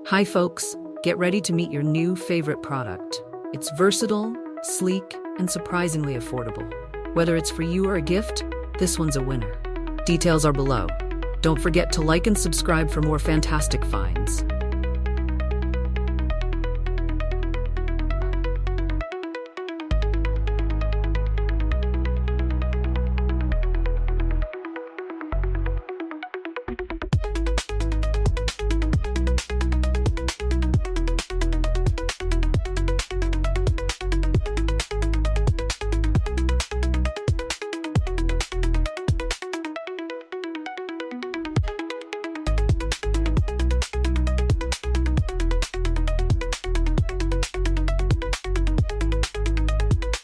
Hi folks, get ready to meet your new favorite product. It's versatile, sleek, and surprisingly affordable. Whether it's for you or a gift, this one's a winner. Details are below. Don't forget to like and subscribe for more fantastic finds.